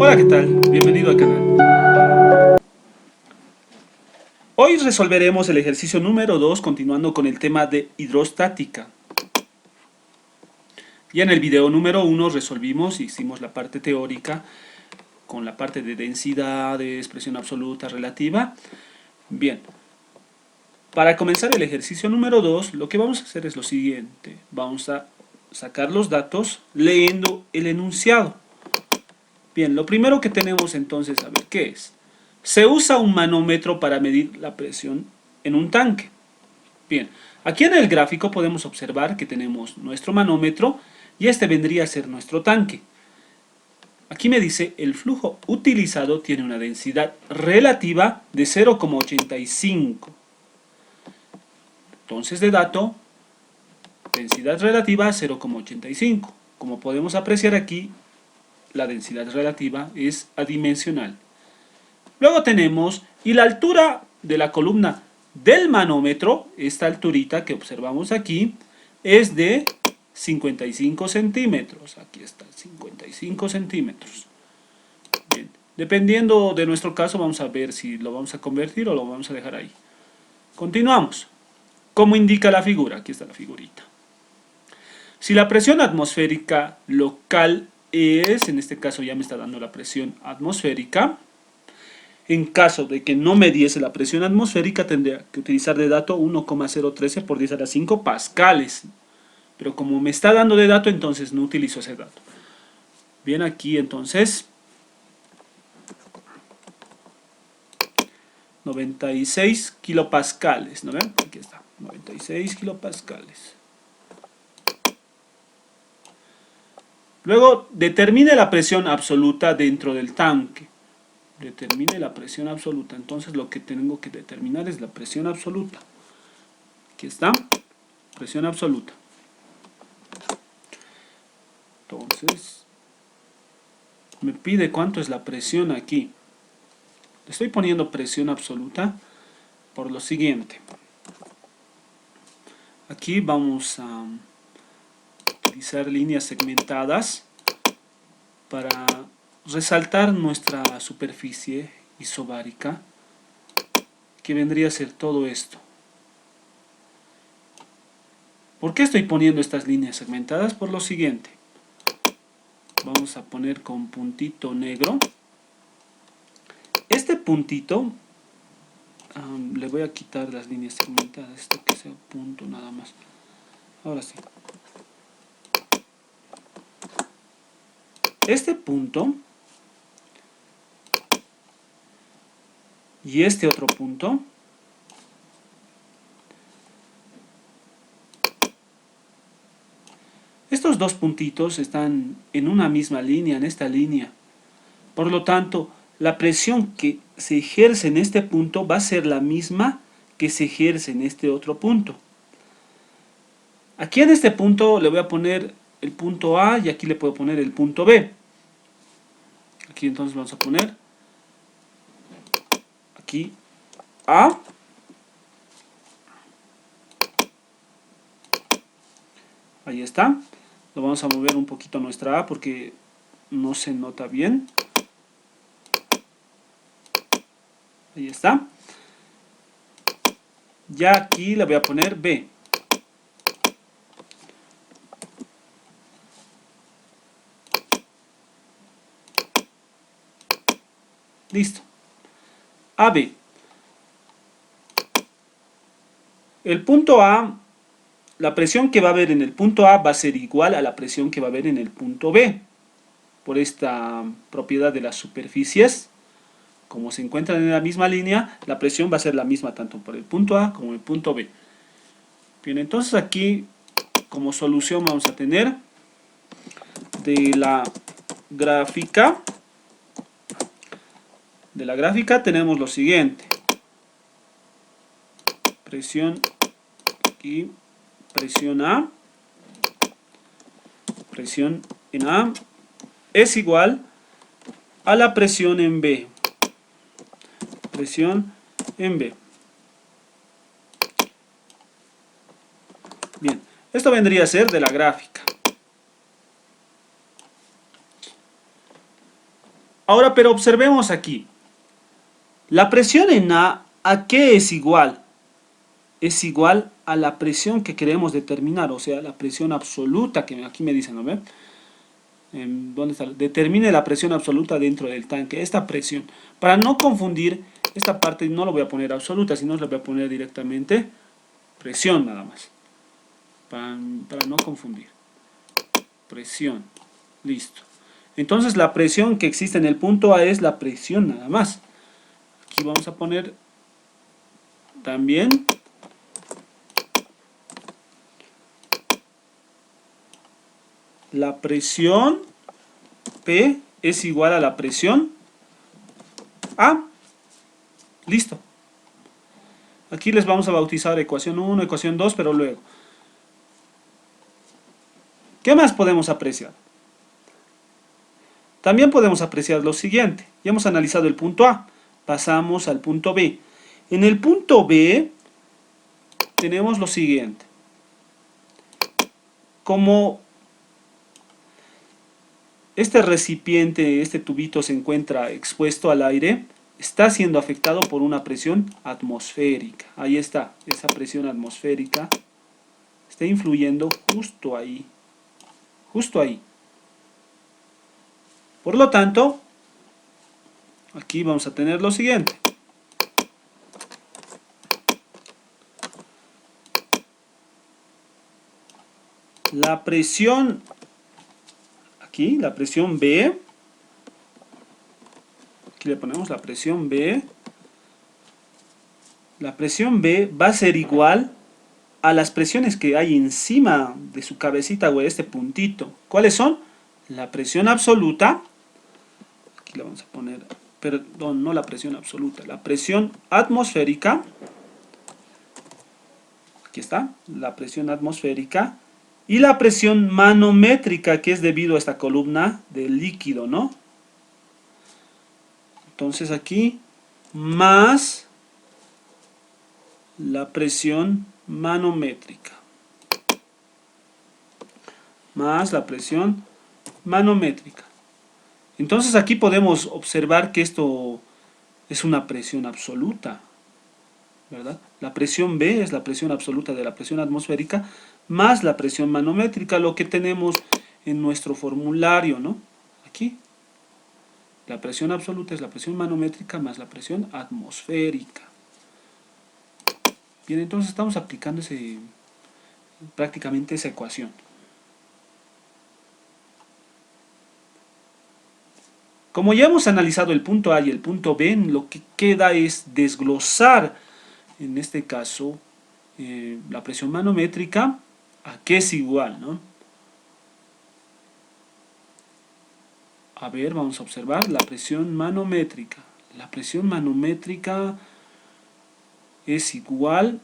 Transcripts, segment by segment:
Hola, ¿qué tal? Bienvenido al canal. Hoy resolveremos el ejercicio número 2 continuando con el tema de hidrostática. Ya en el video número 1 resolvimos, hicimos la parte teórica con la parte de densidad, de expresión absoluta, relativa. Bien, para comenzar el ejercicio número 2, lo que vamos a hacer es lo siguiente. Vamos a sacar los datos leyendo el enunciado. Bien, lo primero que tenemos entonces, a ver, ¿qué es? Se usa un manómetro para medir la presión en un tanque. Bien, aquí en el gráfico podemos observar que tenemos nuestro manómetro y este vendría a ser nuestro tanque. Aquí me dice el flujo utilizado tiene una densidad relativa de 0,85. Entonces de dato, densidad relativa 0,85. Como podemos apreciar aquí, la densidad relativa es adimensional. Luego tenemos, y la altura de la columna del manómetro, esta alturita que observamos aquí, es de 55 centímetros. Aquí está, 55 centímetros. Bien. Dependiendo de nuestro caso, vamos a ver si lo vamos a convertir o lo vamos a dejar ahí. Continuamos. ¿Cómo indica la figura? Aquí está la figurita. Si la presión atmosférica local es, en este caso ya me está dando la presión atmosférica. En caso de que no me diese la presión atmosférica, tendría que utilizar de dato 1,013 por 10 a la 5 pascales. Pero como me está dando de dato, entonces no utilizo ese dato. Bien, aquí entonces 96 kilopascales, ¿no ven? Aquí está, 96 kilopascales. Luego, determine la presión absoluta dentro del tanque. Determine la presión absoluta. Entonces lo que tengo que determinar es la presión absoluta. Aquí está, presión absoluta. Entonces, me pide cuánto es la presión aquí. Le estoy poniendo presión absoluta por lo siguiente. Aquí vamos a utilizar líneas segmentadas para resaltar nuestra superficie isobárica, que vendría a ser todo esto. ¿Por qué estoy poniendo estas líneas segmentadas? Por lo siguiente. Vamos a poner con puntito negro. Este puntito, le voy a quitar las líneas segmentadas, esto que sea punto nada más. Ahora sí. Este punto y este otro punto estos dos puntitos están en una misma línea, en esta línea. Por lo tanto, la presión que se ejerce en este punto va a ser la misma que se ejerce en este otro punto. Aquí en este punto le voy a poner el punto A y aquí le puedo poner el punto B. Aquí entonces vamos a poner aquí A. Ahí está. Lo vamos a mover un poquito a nuestra A porque no se nota bien. Ahí está. Ya aquí le voy a poner B. Listo. AB. El punto A, la presión que va a haber en el punto A va a ser igual a la presión que va a haber en el punto B. Por esta propiedad de las superficies, como se encuentran en la misma línea, la presión va a ser la misma tanto por el punto A como el punto B. Bien, entonces aquí como solución vamos a tener de la gráfica tenemos lo siguiente: presión y presión A, presión en A es igual a la presión en B, presión en B. Bien, esto vendría a ser de la gráfica. Ahora, pero observemos aquí. La presión en ¿a qué es igual? Es igual a la presión que queremos determinar, o sea, la presión absoluta, que aquí me dicen, ¿no ven? ¿Dónde está? Determine la presión absoluta dentro del tanque, esta presión. Para no confundir, esta parte no lo voy a poner absoluta, sino lo voy a poner directamente presión nada más. Para no confundir. Presión. Listo. Entonces la presión que existe en el punto A es la presión nada más. Aquí vamos a poner también la presión P es igual a la presión A. Listo. Aquí les vamos a bautizar ecuación 1, ecuación 2, pero luego. ¿Qué más podemos apreciar? También podemos apreciar lo siguiente. Ya hemos analizado el punto A. Pasamos al punto B. En el punto B tenemos lo siguiente. Como este recipiente, este tubito se encuentra expuesto al aire, está siendo afectado por una presión atmosférica. Ahí está, esa presión atmosférica está influyendo justo ahí. Justo ahí. Por lo tanto, aquí vamos a tener lo siguiente. La presión, aquí, la presión B, aquí le ponemos la presión B. La presión B va a ser igual a las presiones que hay encima de su cabecita o de este puntito. ¿Cuáles son? La presión absoluta, aquí le vamos a poner, perdón, no la presión absoluta, la presión atmosférica, aquí está, la presión atmosférica, y la presión manométrica, que es debido a esta columna del líquido, ¿no? Entonces aquí, más la presión manométrica. Más la presión manométrica. Entonces aquí podemos observar que esto es una presión absoluta, ¿verdad? La presión B es la presión absoluta de la presión atmosférica más la presión manométrica, lo que tenemos en nuestro formulario, ¿no? Aquí. La presión absoluta es la presión manométrica más la presión atmosférica. Bien, entonces estamos aplicando prácticamente esa ecuación. Como ya hemos analizado el punto A y el punto B, lo que queda es desglosar, en este caso, la presión manométrica, ¿a qué es igual, no? A ver, vamos a observar la presión manométrica. La presión manométrica es igual,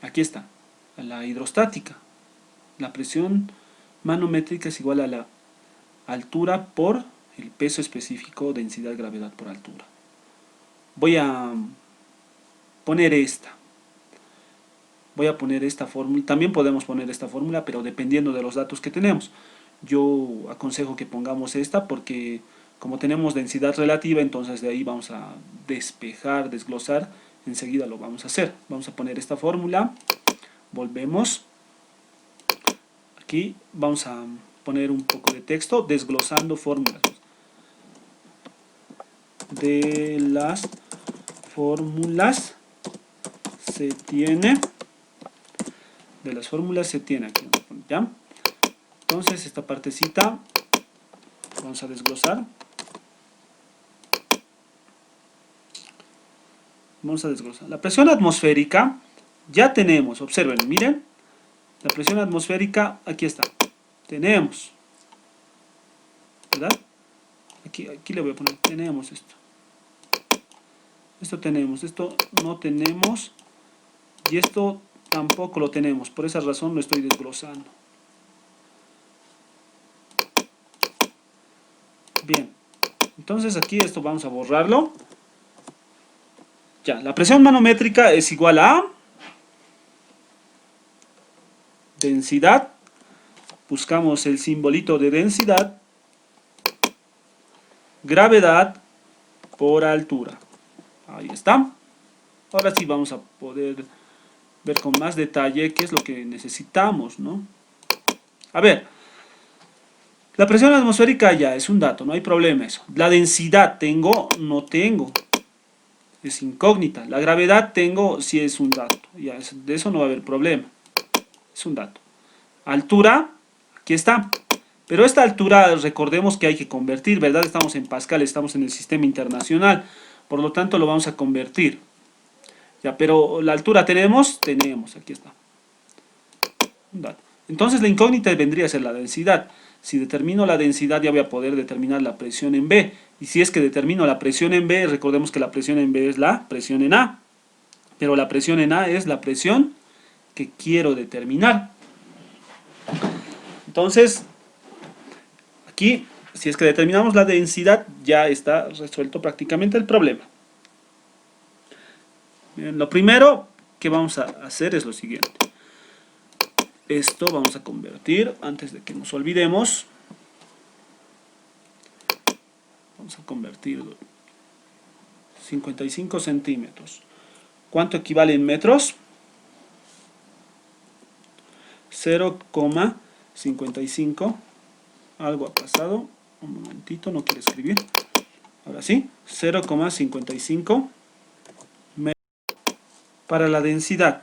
aquí está, a la hidrostática. La presión manométrica es igual a la altura por el peso específico, densidad, gravedad por altura. Voy a poner esta. Voy a poner esta fórmula. También podemos poner esta fórmula, pero dependiendo de los datos que tenemos. Yo aconsejo que pongamos esta porque como tenemos densidad relativa, entonces de ahí vamos a despejar, desglosar. Enseguida lo vamos a hacer. Vamos a poner esta fórmula. Volvemos. Aquí vamos a poner un poco de texto desglosando fórmulas. De las fórmulas se tiene, de las fórmulas se tiene, aquí ¿ya? Entonces esta partecita vamos a desglosar. Vamos a desglosar. La presión atmosférica ya tenemos, observen, miren, la presión atmosférica aquí está, tenemos, ¿verdad? Aquí le voy a poner, tenemos esto. Esto tenemos, esto no tenemos y esto tampoco lo tenemos, por esa razón lo estoy desglosando. Bien, entonces aquí esto vamos a borrarlo. Ya, la presión manométrica es igual a densidad, buscamos el simbolito de densidad, gravedad por altura. Ahí está. Ahora sí vamos a poder ver con más detalle qué es lo que necesitamos, ¿no? A ver, la presión atmosférica ya es un dato, no hay problema eso. La densidad tengo, no tengo, es incógnita. La gravedad tengo, sí es un dato, ya de eso no va a haber problema, es un dato. Altura, aquí está. Pero esta altura, recordemos que hay que convertir, ¿verdad? Estamos en Pascal, estamos en el sistema internacional, por lo tanto lo vamos a convertir. Ya, pero la altura tenemos, aquí está. Un dato. Entonces la incógnita vendría a ser la densidad. Si determino la densidad ya voy a poder determinar la presión en B. Y si es que determino la presión en B, recordemos que la presión en B es la presión en A. Pero la presión en A es la presión que quiero determinar. Entonces, aquí, si es que determinamos la densidad, ya está resuelto prácticamente el problema. Bien, lo primero que vamos a hacer es lo siguiente. Esto vamos a convertir, antes de que nos olvidemos, vamos a convertir 55 centímetros. ¿Cuánto equivale en metros? 0,55. Algo ha pasado. Un momentito, no quiero escribir. Ahora sí, 0,55 metros. Para la densidad.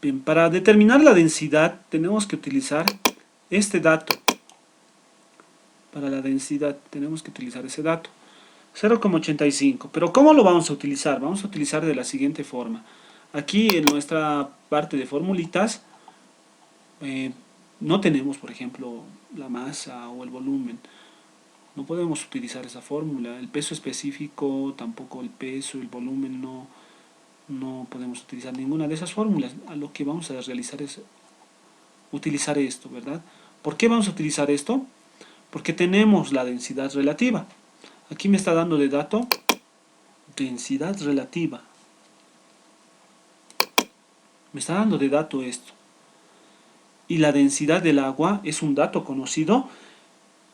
Bien, para determinar la densidad tenemos que utilizar este dato. Para la densidad tenemos que utilizar ese dato. 0,85. Pero ¿cómo lo vamos a utilizar? Vamos a utilizar de la siguiente forma. Aquí en nuestra parte de formulitas no tenemos, por ejemplo, la masa o el volumen. No podemos utilizar esa fórmula. El peso específico, tampoco el peso, el volumen, no podemos utilizar ninguna de esas fórmulas. A lo que vamos a realizar es utilizar esto, ¿verdad? ¿Por qué vamos a utilizar esto? Porque tenemos la densidad relativa. Aquí me está dando de dato densidad relativa. Me está dando de dato esto. Y la densidad del agua es un dato conocido,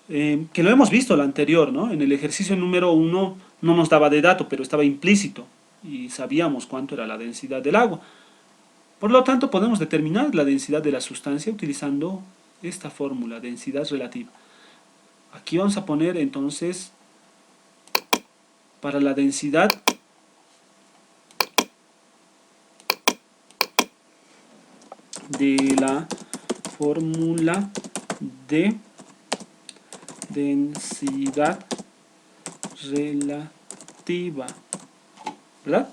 que lo hemos visto el anterior, ¿no? En el ejercicio número 1 no nos daba de dato, pero estaba implícito. Y sabíamos cuánto era la densidad del agua. Por lo tanto, podemos determinar la densidad de la sustancia utilizando esta fórmula, densidad relativa. Aquí vamos a poner entonces, para la densidad de la fórmula de densidad relativa, ¿verdad?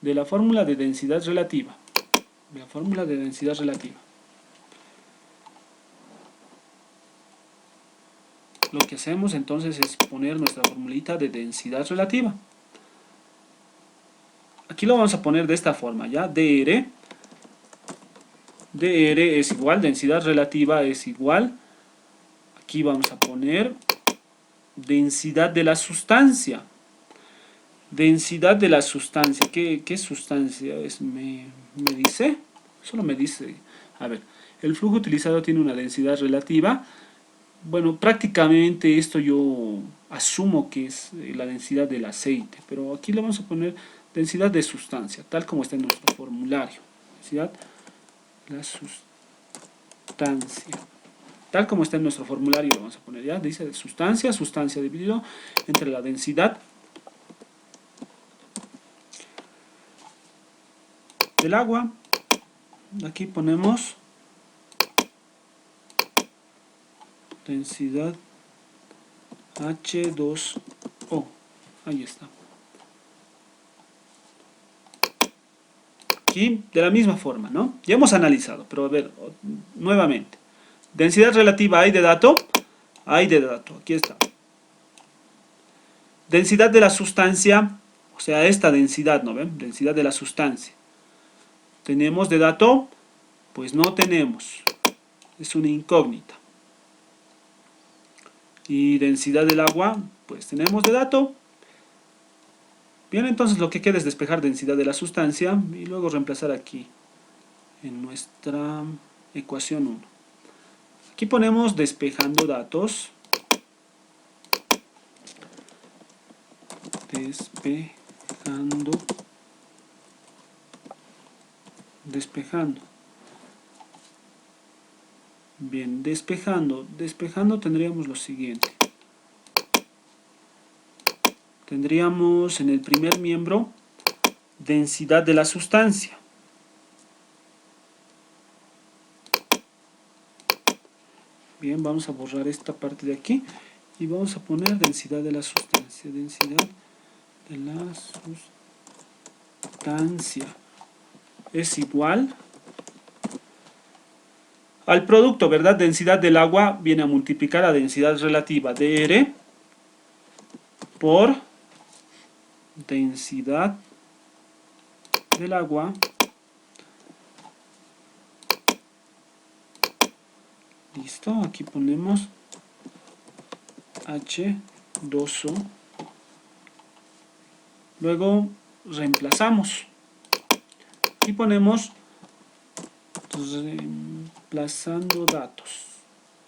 De la fórmula de densidad relativa. De la fórmula de densidad relativa. Lo que hacemos entonces es poner nuestra formulita de densidad relativa. Aquí lo vamos a poner de esta forma, ¿ya? dr es igual, densidad relativa es igual. Aquí vamos a poner densidad de la sustancia. Densidad de la sustancia. ¿Qué sustancia es? ¿Me dice? Solo me dice. A ver, el flujo utilizado tiene una densidad relativa. Bueno, prácticamente esto yo asumo que es la densidad del aceite. Pero aquí le vamos a poner densidad de sustancia, tal como está en nuestro formulario. Densidad de la sustancia. Tal como está en nuestro formulario lo vamos a poner ya. Dice sustancia, sustancia dividido entre la densidad del agua. Aquí ponemos densidad H2O. Ahí está. Aquí de la misma forma, ¿no? Ya hemos analizado, pero a ver, nuevamente. Densidad relativa, ¿hay de dato? Hay de dato, aquí está. Densidad de la sustancia, o sea, esta densidad, ¿no ven? Densidad de la sustancia. ¿Tenemos de dato? Pues no tenemos. Es una incógnita. Y densidad del agua, pues tenemos de dato. Bien, entonces lo que queda es despejar densidad de la sustancia y luego reemplazar aquí en nuestra ecuación 1. Aquí ponemos despejando datos. despejando. Bien, despejando tendríamos lo siguiente. Tendríamos en el primer miembro densidad de la sustancia. Bien, vamos a borrar esta parte de aquí y vamos a poner densidad de la sustancia. Densidad de la sustancia es igual al producto, ¿verdad? Densidad del agua viene a multiplicar la densidad relativa de dr por densidad del agua listo, aquí ponemos H2O, luego reemplazamos y ponemos reemplazando datos.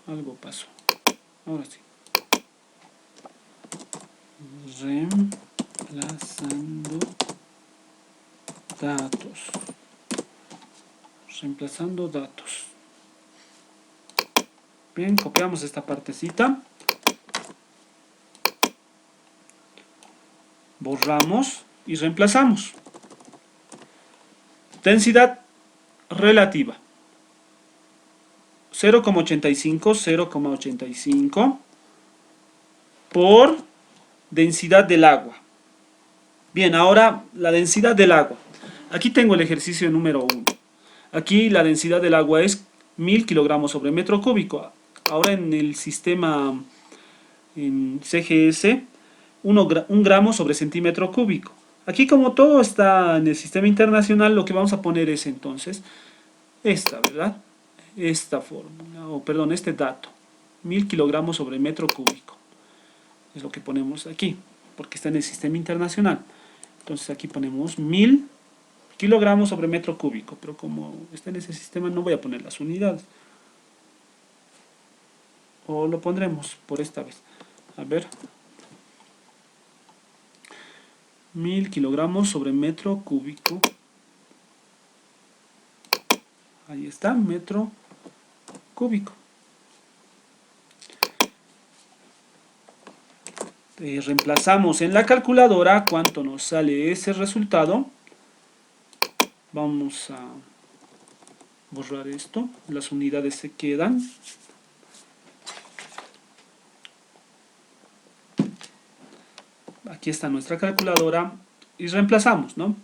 Algo pasó, ahora sí, reemplazando datos. Bien, copiamos esta partecita, borramos y reemplazamos. Densidad relativa 0,85 por densidad del agua. Bien, ahora la densidad del agua. Aquí tengo el ejercicio número 1. Aquí la densidad del agua es 1000 kilogramos sobre metro cúbico. Ahora en el sistema en CGS, 1 gramo sobre centímetro cúbico. Aquí, como todo está en el sistema internacional, lo que vamos a poner es entonces esta, ¿verdad? Esta fórmula, o perdón, este dato. 1000 kilogramos sobre metro cúbico. Es lo que ponemos aquí, porque está en el sistema internacional. Entonces aquí ponemos 1000 kilogramos sobre metro cúbico, pero como está en ese sistema no voy a poner las unidades. O lo pondremos por esta vez. A ver. 1000 kilogramos sobre metro cúbico. Ahí está, metro cúbico. Reemplazamos en la calculadora cuánto nos sale ese resultado. Vamos a borrar esto. Las unidades se quedan. Aquí está nuestra calculadora y reemplazamos, ¿no?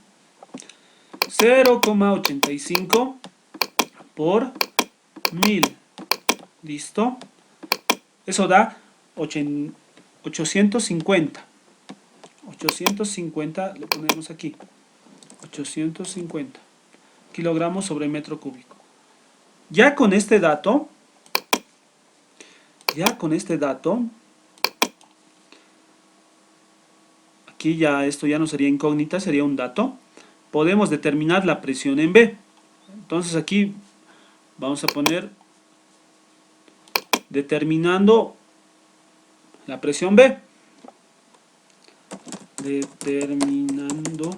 0,85 por 1000. ¿Listo? Eso da 850. 850 le ponemos aquí. 850 kilogramos sobre metro cúbico. Ya con este dato, aquí ya esto ya no sería incógnita, sería un dato. Podemos determinar la presión en B. Entonces aquí vamos a poner determinando la presión B. Determinando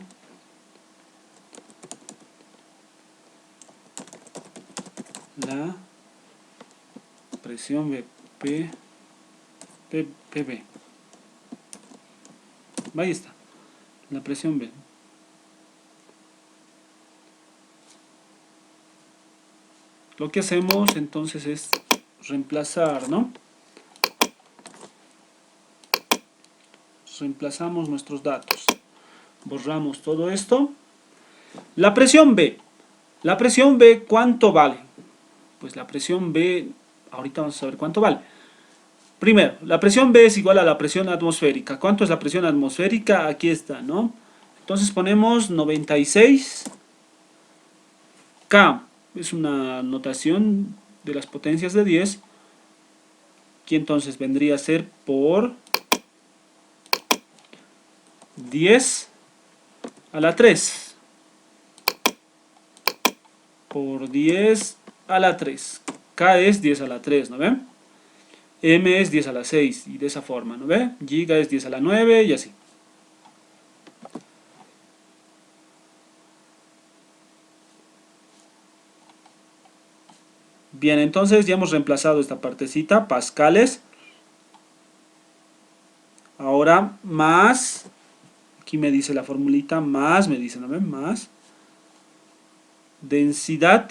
la presión B. PB. Ahí está, la presión B. Lo que hacemos entonces es reemplazar, ¿no? Reemplazamos nuestros datos. Borramos todo esto. La presión B. La presión B, ¿cuánto vale? Pues la presión B, ahorita vamos a saber cuánto vale. Primero, la presión B es igual a la presión atmosférica. ¿Cuánto es la presión atmosférica? Aquí está, ¿no? Entonces ponemos 96 K. Es una notación de las potencias de 10. Aquí entonces vendría a ser por 10 a la 3. Por 10 a la 3. K es 10 a la 3, ¿no ven? M es 10 a la 6 y de esa forma, ¿no ve? Giga es 10 a la 9 y así. Bien, entonces ya hemos reemplazado esta partecita, pascales. Ahora más, aquí me dice la formulita, más, me dicen, a ver, más densidad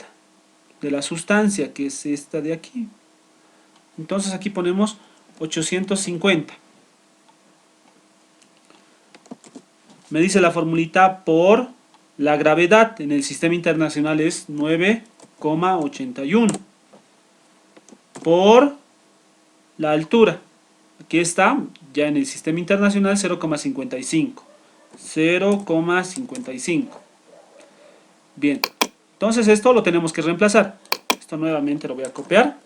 de la sustancia, que es esta de aquí. Entonces aquí ponemos 850. Me dice la formulita por la gravedad en el sistema internacional es 9,81. Por la altura, aquí está, ya en el sistema internacional 0,55. 0,55. Bien, entonces esto lo tenemos que reemplazar. Esto nuevamente lo voy a copiar.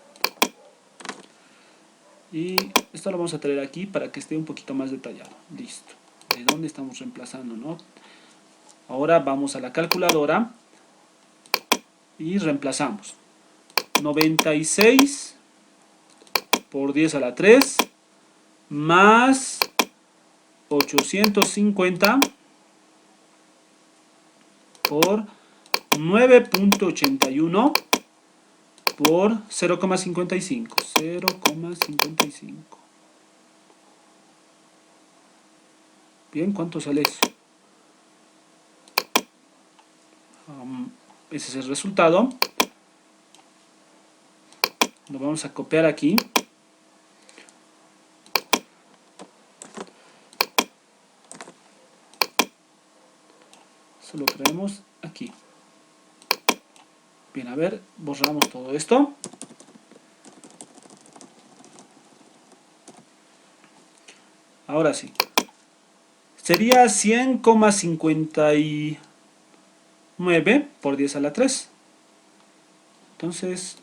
Y esto lo vamos a traer aquí para que esté un poquito más detallado. Listo. ¿De dónde estamos reemplazando, no? Ahora vamos a la calculadora y reemplazamos. 96 por 10 a la 3 más 850 por 9,81 por 0,55. 0,55. Bien, ¿cuánto sale eso? Ese es el resultado. Lo vamos a copiar aquí. Eso lo traemos aquí. Bien, a ver, borramos todo esto. Ahora sí. Sería 100,59 por 10 a la 3. Entonces,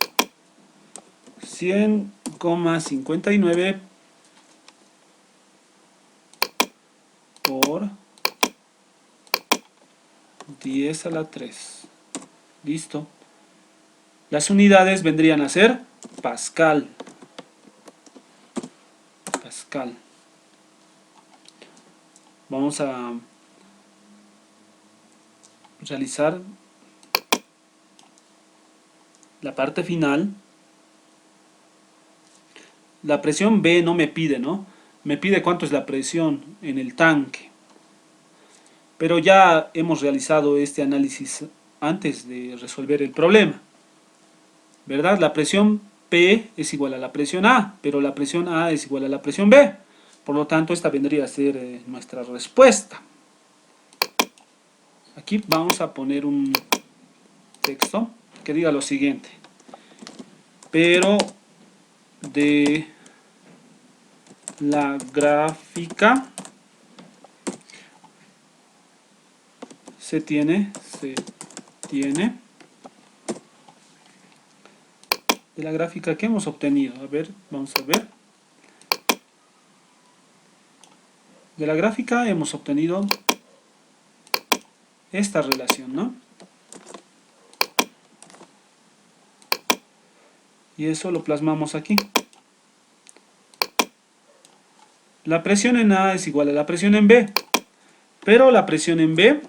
100,59 por 10 a la 3. Listo. Las unidades vendrían a ser pascal. Pascal. Vamos a realizar la parte final. La presión B no me pide, ¿no? Me pide cuánto es la presión en el tanque. Pero ya hemos realizado este análisis antes de resolver el problema, ¿verdad? La presión P es igual a la presión A, pero la presión A es igual a la presión B. Por lo tanto, esta vendría a ser nuestra respuesta. Aquí vamos a poner un texto que diga lo siguiente. Pero de la gráfica se tiene de la gráfica que hemos obtenido. A ver, vamos a ver. De la gráfica hemos obtenido esta relación, ¿no? Y eso lo plasmamos aquí. La presión en A es igual a la presión en B. Pero la presión en B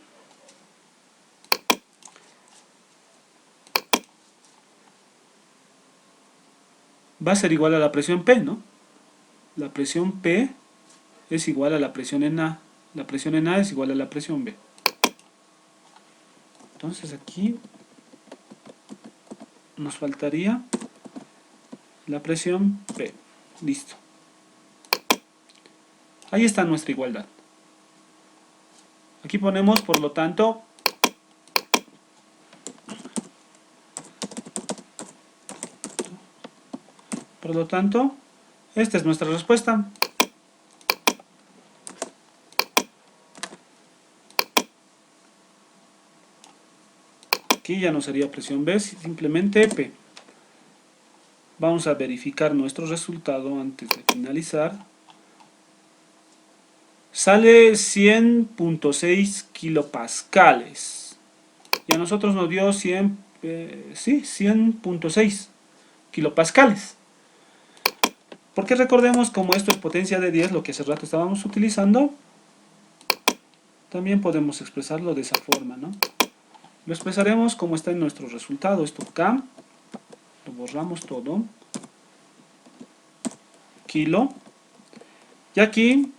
va a ser igual a la presión P, ¿no? La presión P es igual a la presión en A. La presión en A es igual a la presión B. Entonces aquí nos faltaría la presión P. Listo. Ahí está nuestra igualdad. Aquí ponemos, por lo tanto, esta es nuestra respuesta. Aquí ya no sería presión B, simplemente P. Vamos a verificar nuestro resultado antes de finalizar. Sale 100,6 kilopascales. Y a nosotros nos dio 100,6 kilopascales. Porque recordemos, como esto es potencia de 10, lo que hace rato estábamos utilizando, también podemos expresarlo de esa forma, ¿no? Lo expresaremos como está en nuestro resultado. Esto acá lo borramos todo, kilo, y aquí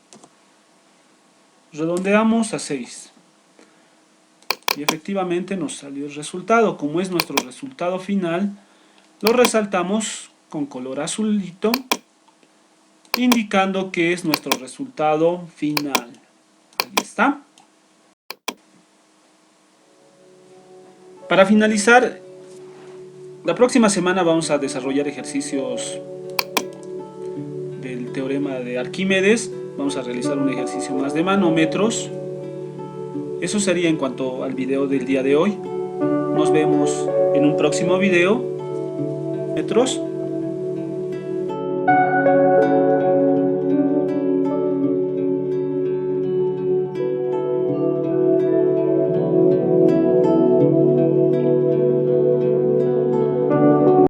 redondeamos a 6, y efectivamente nos salió el resultado. Como es nuestro resultado final, lo resaltamos con color azulito, indicando que es nuestro resultado final. Ahí está. Para finalizar, la próxima semana vamos a desarrollar ejercicios del teorema de Arquímedes. Vamos a realizar un ejercicio más de manómetros. Eso sería en cuanto al video del día de hoy. Nos vemos en un próximo video.